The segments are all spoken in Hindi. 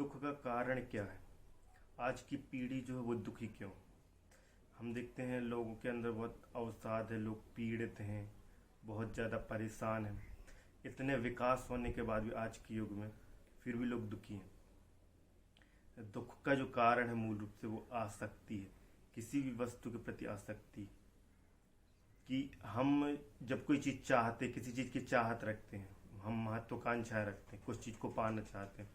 दुख का कारण क्या है? आज की पीढ़ी जो है वो दुखी क्यों? हम देखते हैं लोगों के अंदर बहुत अवसाद है, लोग पीड़ित हैं, बहुत ज़्यादा परेशान हैं। इतने विकास होने के बाद भी आज के युग में फिर भी लोग दुखी हैं। दुख का जो कारण है मूल रूप से वो आसक्ति है, किसी भी वस्तु के प्रति आसक्ति। कि हम जब कोई चीज़ चाहते, किसी चीज़ की चाहत रखते हैं, हम महत्वाकांक्षाएं रखते हैं, कुछ चीज़ को पाना चाहते हैं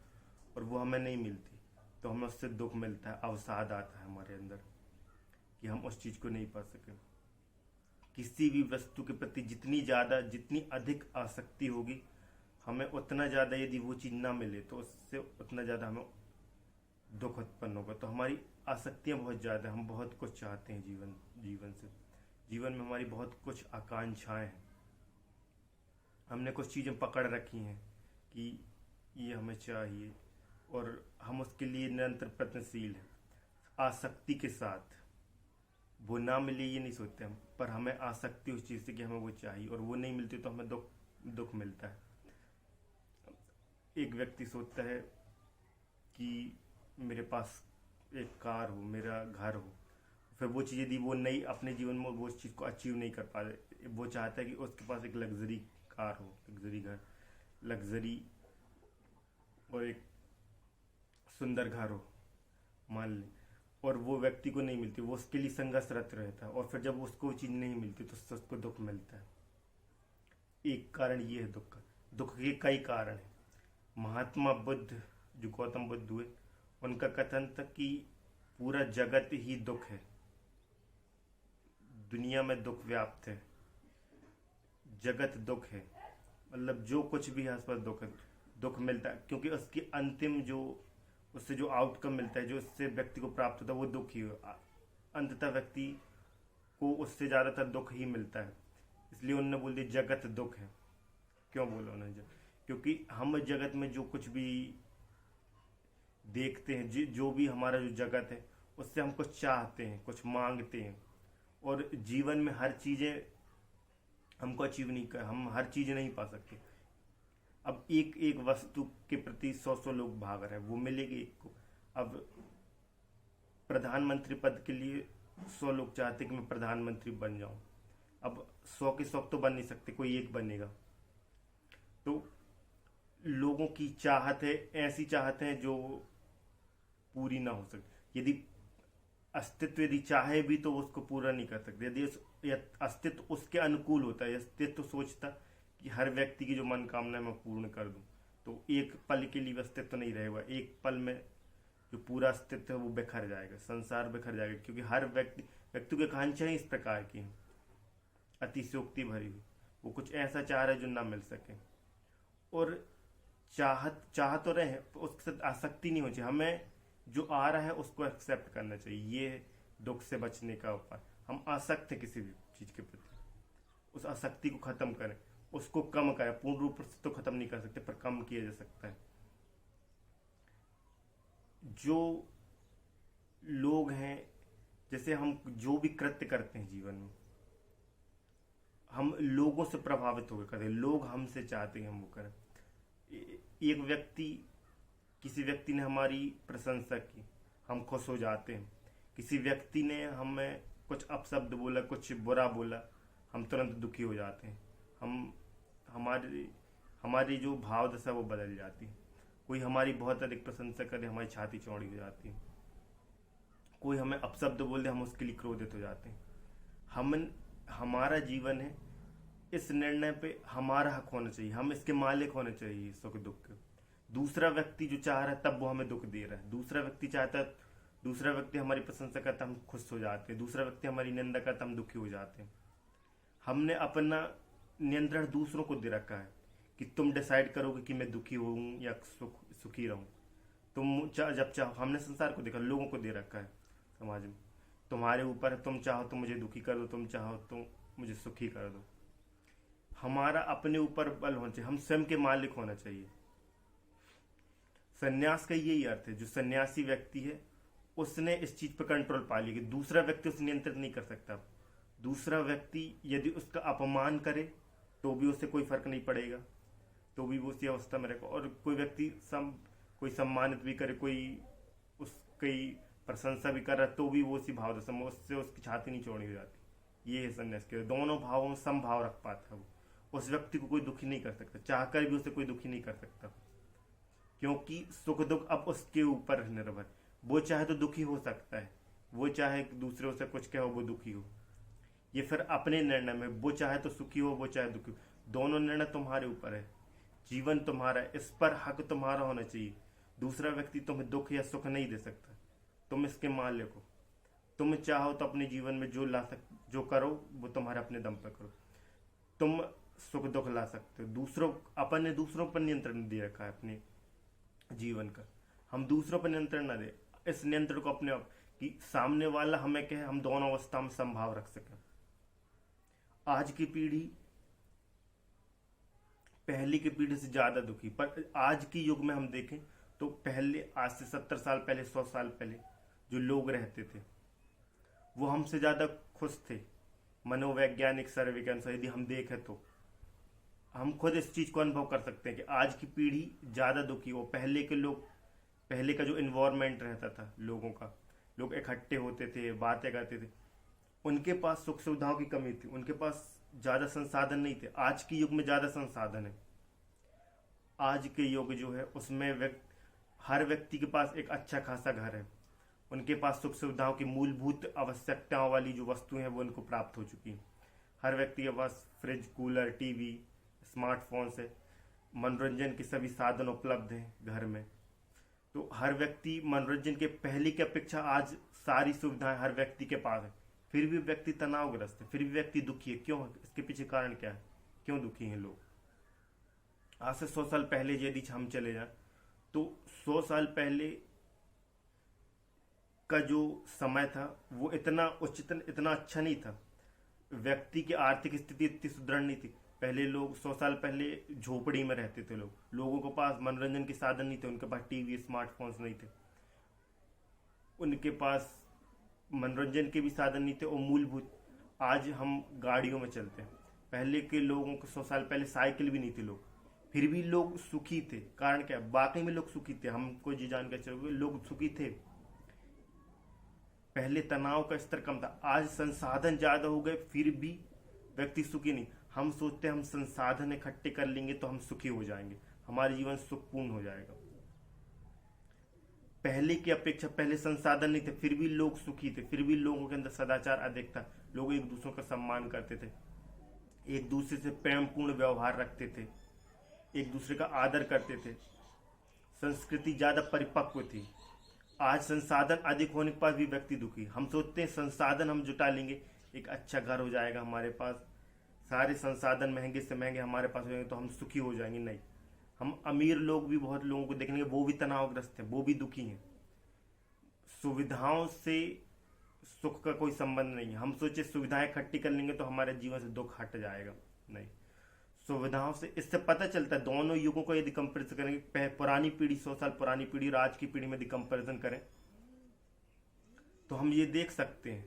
और वो हमें नहीं मिलती, तो हमें उससे दुख मिलता है, अवसाद आता है हमारे अंदर कि हम उस चीज़ को नहीं पा सके। किसी भी वस्तु के प्रति जितनी अधिक आसक्ति होगी, हमें उतना ज़्यादा, यदि वो चीज़ ना मिले तो उससे उतना ज़्यादा हमें दुख उत्पन्न होगा। तो हमारी आसक्तियाँ बहुत ज़्यादा, हम बहुत कुछ चाहते हैं जीवन से। जीवन में हमारी बहुत कुछ आकांक्षाएं हैं, हमने कुछ चीज़ें पकड़ रखी हैं कि ये हमें चाहिए और हम उसके लिए निरंतर प्रयत्नशील हैं। आसक्ति के साथ वो ना मिले ये नहीं सोचते हम, पर हमें आसक्ति उस चीज़ से कि हमें वो चाहिए और वो नहीं मिलती तो हमें दुख मिलता है। एक व्यक्ति सोचता है कि मेरे पास एक कार हो, मेरा घर हो, फिर वो चीज़ यदि वो नहीं, अपने जीवन में वो चीज़ को अचीव नहीं कर पा रहे, वो चाहता है कि उसके पास एक लग्जरी कार हो, लग्जरी घर, लग्जरी और एक सुंदर घर हो मान लें, और वो व्यक्ति को नहीं मिलती, वो उसके लिए संघर्षरत रहता है और फिर जब उसको चीज़ नहीं मिलती तो उसको दुख मिलता है। एक कारण ये है दुख का। दुख के कई कारण हैं। महात्मा बुद्ध, जो गौतम बुद्ध हुए, उनका कथन था कि पूरा जगत ही दुख है, दुनिया में दुख व्याप्त है, जगत दुख है, मतलब जो कुछ भी है आसपास दुख है, दुख मिलता है, क्योंकि उसकी अंतिम जो उससे जो आउटकम मिलता है, जो उससे व्यक्ति को प्राप्त होता है, वो दुख ही हो। अंततः व्यक्ति को उससे ज़्यादातर दुख ही मिलता है। इसलिए उन्होंने बोल दिया जगत दुख है। क्यों बोला उन्होंने? क्योंकि हम जगत में जो कुछ भी देखते हैं, जो भी हमारा जो जगत है, उससे हम कुछ चाहते हैं, कुछ मांगते हैं, और जीवन में हर चीज़ें हमको अचीव नहीं कर, हम हर चीज़ नहीं पा सकते। अब एक एक वस्तु के प्रति 100 लोग भाग रहे हैं, वो मिलेगी एक को। अब प्रधानमंत्री पद के लिए 100 लोग चाहते हैं कि मैं प्रधानमंत्री बन जाऊं। अब 100 के 100 तो बन नहीं सकते, कोई एक बनेगा। तो लोगों की चाहत है, ऐसी चाहत है जो पूरी ना हो सकती। यदि चाहे भी तो उसको पूरा नहीं कर सकते। यदि अस्तित्व उसके अनुकूल होता है, अस्तित्व सोचता कि हर व्यक्ति की जो मनोकामना मैं पूर्ण कर दूं, तो एक पल के लिए अस्तित्व तो नहीं रहेगा। एक पल में जो पूरा अस्तित्व है वो बिखर जाएगा, संसार बिखर जाएगा, क्योंकि हर व्यक्ति की आकांक्षाएं इस प्रकार की हैं, अतिशयोक्ति भरी हुई। वो कुछ ऐसा चाह रहा है जो ना मिल सके, और चाह तो रहे हैं, उसके साथ आसक्ति नहीं होनी चाहिए। हमें जो आ रहा है उसको एक्सेप्ट करना चाहिए। ये है दुख से बचने का उपाय। हम आसक्त हैं किसी भी चीज के प्रति, उस आसक्ति को खत्म करें, उसको कम करें। पूर्ण रूप से तो खत्म नहीं कर सकते, पर कम किया जा सकता है। जो लोग हैं, जैसे हम जो भी कृत्य करते हैं जीवन में, हम लोगों से प्रभावित होकर करते हैं, लोग हमसे चाहते हैं हम वो करें। किसी व्यक्ति ने हमारी प्रशंसा की, हम खुश हो जाते हैं। किसी व्यक्ति ने हमें कुछ अपशब्द बोला, कुछ बुरा बोला, हम तुरंत दुखी हो जाते हैं। हमारी जो भाव दशा वो बदल जाती है। कोई हमारी बहुत अधिक प्रशंसा करे, हमारी छाती चौड़ी हो जाती है। कोई हमें अपशब्द बोल दे, हम उसके लिए क्रोधित हो जाते हैं। हमारा जीवन है, इस निर्णय पे हमारा हक होना चाहिए, हम इसके मालिक होने चाहिए सुख दुख के। दूसरा व्यक्ति जो चाह रहा है तब वो हमें दुख दे रहा है। दूसरा व्यक्ति हमारी प्रशंसा करता, हम खुश हो जाते हैं। दूसरा व्यक्ति हमारी निंदा करता, हम दुखी हो जाते हैं। हमने अपना नियंत्रण दूसरों को दे रखा है कि तुम डिसाइड करोगे कि मैं दुखी हूं या सुखी रहूं। जब चाहो, हमने संसार को देखा, लोगों को दे रखा है समाज में, तुम्हारे ऊपर है, तुम चाहो तो मुझे दुखी कर दो, तुम चाहो तो मुझे सुखी कर दो। हमारा अपने ऊपर बल होना चाहिए, हम स्वयं के मालिक होना चाहिए। सन्यास का यही अर्थ है। जो सन्यासी व्यक्ति है उसने इस चीज पर कंट्रोल पा लिया कि दूसरा व्यक्ति उसे नियंत्रित नहीं कर सकता। दूसरा व्यक्ति यदि उसका अपमान करे तो भी उससे कोई फर्क नहीं पड़ेगा, तो भी वो उसी अवस्था में रहेगा। और कोई व्यक्ति कोई सम्मानित भी करे, कोई उसकी प्रशंसा भी कर रहा, तो भी वो उसी भाव से उससे उसकी छाती नहीं चौड़ी हो जाती। ये है संन्यास के दोनों भावों में समभाव रख पाता है वो। उस व्यक्ति को कोई दुखी नहीं कर सकता, चाहकर भी उसे कोई दुखी नहीं कर सकता, क्योंकि सुख दुख अब उसके ऊपर निर्भर। वो चाहे तो दुखी हो सकता है, वो चाहे दूसरों से कुछ कहो वो दुखी हो, ये फिर अपने निर्णय में। वो चाहे तो सुखी हो, वो चाहे दुखी हो, दोनों निर्णय तुम्हारे ऊपर है। जीवन तुम्हारा है, इस पर हक तुम्हारा होना चाहिए। दूसरा व्यक्ति तुम्हें दुख या सुख नहीं दे सकता, तुम इसके मालिक हो। तुम चाहो तो अपने जीवन में जो करो वो तुम्हारे अपने दम पर करो। तुम सुख दुख ला सकते हो। अपन ने दूसरों पर नियंत्रण दे रखा है अपने जीवन का, हम दूसरों पर नियंत्रण न दे। इस नियंत्रण को अपने आप कि सामने वाला हमें कहे, हम दोनों अवस्था में संभाव रख सकें। आज की पीढ़ी पहले की पीढ़ी से ज्यादा दुखी, पर आज की युग में हम देखें तो पहले, आज से 70 साल पहले, 100 साल पहले जो लोग रहते थे वो हमसे ज्यादा खुश थे। मनोवैज्ञानिक सर्वे के अनुसार यदि हम देखें तो हम खुद इस चीज को अनुभव कर सकते हैं कि आज की पीढ़ी ज्यादा दुखी हो। पहले के लोग, पहले का जो इन्वायरमेंट रहता था लोगों का, लोग इकट्ठे होते थे, बातें करते थे, उनके पास सुख सुविधाओं की कमी थी, उनके पास ज्यादा संसाधन नहीं थे। आज के युग में ज्यादा संसाधन है। आज के युग जो है उसमें हर व्यक्ति के पास एक अच्छा खासा घर है, उनके पास सुख सुविधाओं की मूलभूत आवश्यकताओं वाली जो वस्तुएं हैं वो उनको प्राप्त हो चुकी हैं। हर व्यक्ति के पास फ्रिज, कूलर, टीवी, स्मार्टफोन से मनोरंजन के सभी साधन उपलब्ध हैं घर में। तो हर व्यक्ति मनोरंजन के पहले की अपेक्षा आज सारी सुविधाएं हर व्यक्ति के पास है, फिर भी व्यक्ति तनावग्रस्त है, फिर भी व्यक्ति दुखी है। क्यों? इसके पीछे कारण क्या है, क्यों दुखी हैं लोग? आज से 100 साल पहले यदि हम चले जाए तो 100 साल पहले का जो समय था वो इतना उचित, इतना अच्छा नहीं था। व्यक्ति की आर्थिक स्थिति इतनी सुदृढ़ नहीं थी। पहले लोग 100 साल पहले झोपड़ी में रहते थे लोगों के पास मनोरंजन के साधन नहीं थे, उनके पास टीवी, स्मार्टफोन्स नहीं थे, उनके पास मनोरंजन के भी साधन नहीं थे और मूलभूत। आज हम गाड़ियों में चलते हैं, पहले के लोगों को 100 साल पहले साइकिल भी नहीं थी लोग, फिर भी लोग सुखी थे। कारण क्या? वाकई में लोग सुखी थे। हमको ये जानकर चलोगे लोग सुखी थे। पहले तनाव का स्तर कम था, आज संसाधन ज्यादा हो गए फिर भी व्यक्ति सुखी नहीं। हम सोचते हैं हम संसाधन इकट्ठे कर लेंगे तो हम सुखी हो जाएंगे, हमारा जीवन सुखपूर्ण हो जाएगा। पहले की अपेक्षा पहले संसाधन नहीं थे फिर भी लोग सुखी थे, फिर भी लोगों के अंदर सदाचार अधिक था, लोग एक दूसरों का सम्मान करते थे, एक दूसरे से प्रेमपूर्ण व्यवहार रखते थे, एक दूसरे का आदर करते थे, संस्कृति ज्यादा परिपक्व थी। आज संसाधन अधिक होने के पास भी व्यक्ति दुखी। हम सोचते हैं संसाधन हम जुटा लेंगे, एक अच्छा घर हो जाएगा हमारे पास, सारे संसाधन महंगे से महंगे हमारे पास हो जाएंगे तो हम सुखी हो जाएंगे। नहीं, हम अमीर लोग भी बहुत लोगों को देखेंगे वो भी तनावग्रस्त हैं, वो भी दुखी हैं। सुविधाओं से सुख का कोई संबंध नहीं है। हम सोचे सुविधाएं इकट्ठी कर लेंगे तो हमारे जीवन से दुख हट जाएगा, नहीं। सुविधाओं से, इससे पता चलता है दोनों युगों को यदि कंपेरिजन करेंगे, पुरानी पीढ़ी 100 साल पुरानी पीढ़ी और आज की पीढ़ी में यदि कंपेरिजन करें तो हम ये देख सकते हैं,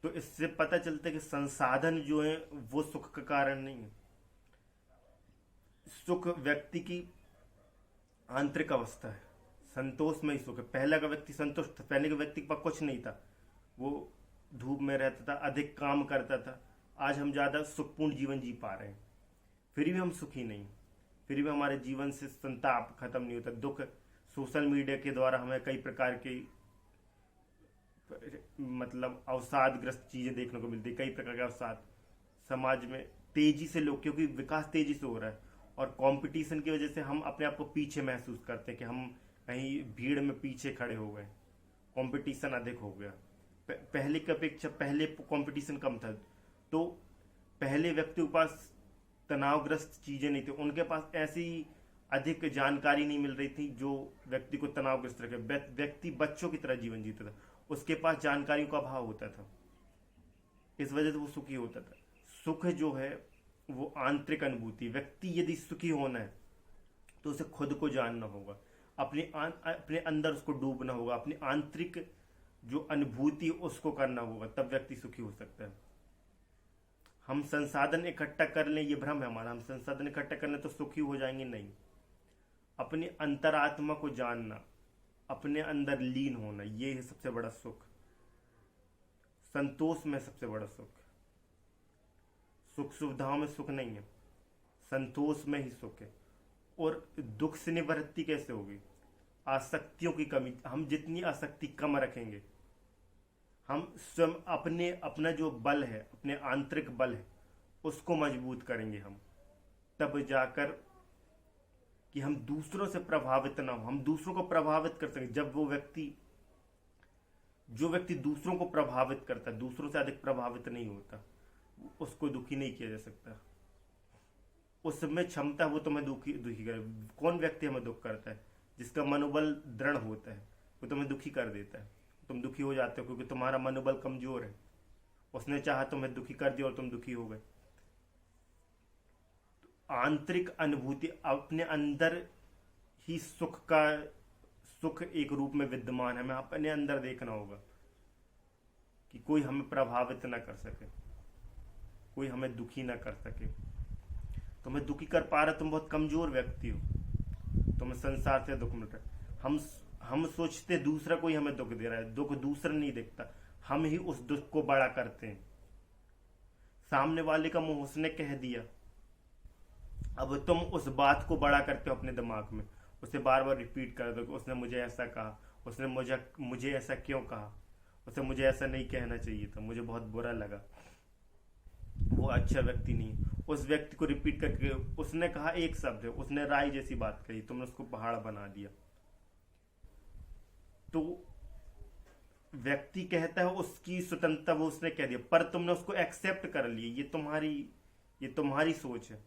तो इससे पता चलता है कि संसाधन जो है वो सुख का कारण नहीं है। सुख व्यक्ति की आंतरिक अवस्था है, संतोष में ही सुख है। पहले का व्यक्ति संतुष्ट था, पहले के व्यक्ति के पास कुछ नहीं था, वो धूप में रहता था, अधिक काम करता था। आज हम ज्यादा सुखपूर्ण जीवन जी पा रहे हैं, फिर भी हम सुखी नहीं, फिर भी हमारे जीवन से संताप खत्म नहीं होता, दुख। सोशल मीडिया के द्वारा हमें कई प्रकार की मतलब अवसादग्रस्त चीजें देखने को मिलती है, कई प्रकार के अवसाद समाज में तेजी से लोग, क्योंकि विकास तेजी से हो रहा है और कंपटीशन की वजह से हम अपने आप को पीछे महसूस करते हैं कि हम कहीं भीड़ में पीछे खड़े हो गए, कंपटीशन अधिक हो गया। पहले की अपेक्षा पहले कंपटीशन कम था, तो पहले व्यक्ति के पास तनावग्रस्त चीजें नहीं थी, उनके पास ऐसी अधिक जानकारी नहीं मिल रही थी जो व्यक्ति को तनावग्रस्त रखे। व्यक्ति बच्चों की तरह जीवन जीता था, उसके पास जानकारियों का अभाव होता था, इस वजह से वो सुखी होता था। सुख जो है वो आंतरिक अनुभूति। व्यक्ति यदि सुखी होना है तो उसे खुद को जानना होगा, अपने अंदर उसको डूबना होगा, अपनी आंतरिक जो अनुभूति उसको करना होगा, तब व्यक्ति सुखी हो सकता है। हम संसाधन इकट्ठा कर लें, ये भ्रम है हमारा, हम संसाधन इकट्ठा कर लें तो सुखी हो जाएंगे, नहीं। अपनी अंतरात्मा को जानना, अपने अंदर लीन होना, ये है सबसे बड़ा सुख। संतोष में सबसे बड़ा सुख। सुख सुविधाओं में सुख नहीं है, संतोष में ही सुख है। और दुख से निवृत्ति कैसे होगी? आसक्तियों की कमी। हम जितनी आसक्ति कम रखेंगे, हम स्वयं अपना जो बल है, अपने आंतरिक बल है, उसको मजबूत करेंगे हम, तब जाकर कि हम दूसरों से प्रभावित ना हो, हम दूसरों को प्रभावित कर सकें। जब जो व्यक्ति दूसरों को प्रभावित करता है, दूसरों से अधिक प्रभावित नहीं होता, उसको दुखी नहीं किया जा सकता। उसमें क्षमता, वो तुम्हें दुखी करे। कौन व्यक्ति हमें दुख करता है? जिसका मनोबल दृढ़ होता है, वो तुम्हें दुखी कर देता है। तुम दुखी हो जाते हो क्योंकि तुम्हारा मनोबल कमजोर है। उसने चाहा तुम्हें दुखी कर दिया और तुम दुखी हो गए। तो आंतरिक अनुभूति, अपने अंदर ही सुख एक रूप में विद्यमान है। हमें अपने अंदर देखना होगा कि कोई हमें प्रभावित ना कर सके, कोई हमें दुखी ना कर सके। तुम्हें दुखी कर पा रहे, तुम बहुत कमजोर व्यक्ति हो, तुम्हें संसार से दुख मिल रहा है। हम सोचते दूसरा कोई हमें दुख दे रहा है, दुख दूसरा नहीं देखता, हम ही उस दुख को बड़ा करते हैं। सामने वाले का मुंह उसने कह दिया, अब तुम उस बात को बड़ा करते हो अपने दिमाग में, उसे बार बार रिपीट कर दो कि उसने मुझे ऐसा कहा, उसने मुझे ऐसा क्यों कहा, उसे मुझे ऐसा नहीं कहना चाहिए था, मुझे बहुत बुरा लगा, वो अच्छा व्यक्ति नहीं। उस व्यक्ति को रिपीट करके, उसने कहा एक शब्द है, उसने राय जैसी बात कही, तुमने उसको पहाड़ बना दिया। तो व्यक्ति कहता है उसकी स्वतंत्रता, वो उसने कह दिया, पर तुमने उसको एक्सेप्ट कर लिया। ये तुम्हारी सोच है।